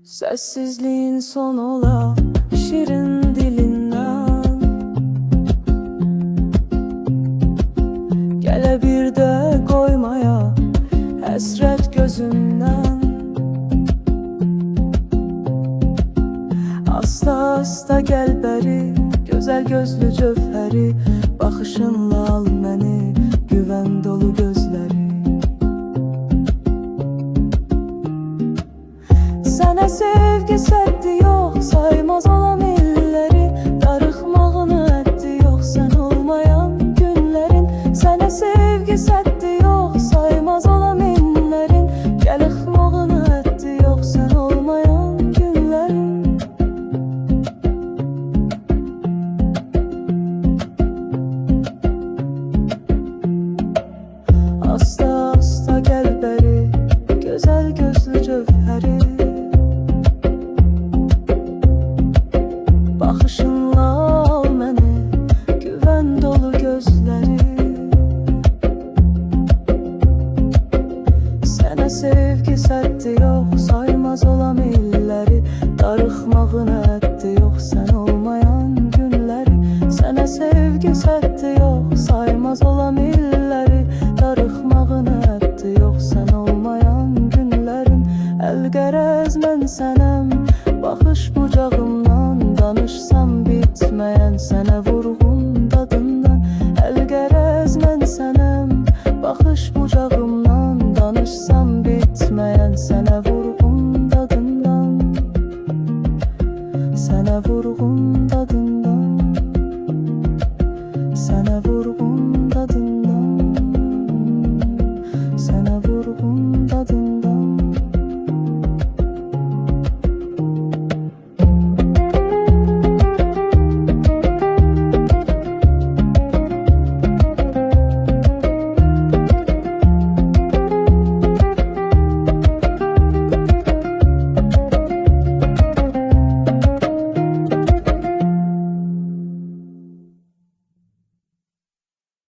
Sessizliğin son ola şirin dilinden Gele bir de koymaya hasret gözünden Asta asta gel beri güzel gözlü cövheri Baxışınla al məni güven dolu gözleri Sənə sevgi səddi yox, saymaz olam illəri Darıxmağını əddi yox, sən olmayan günlərin Sənə sevgi səddi yox, saymaz olam illərin Gəl ıxmağını əddi yox, sən olmayan günlərin Asta asta gəl bəri, gözəl gözlü cövhəri Baxışınla al məni, güvən dolu gözləri Sənə sevgi səddi yox, saymaz olam illəri Darıxmağını əddi yox, sən olmayan günləri Sənə sevgi səddi yox, saymaz olam illəri Darıxmağını əddi yox, sən olmayan günlərin Əl qərəz mən sənəm, baxış bucağımdan Danışsam bitməyən sənə vurğun dadından Əl qərəz mən sənəm, baxış bucağımdan Danışsam bitməyən sənə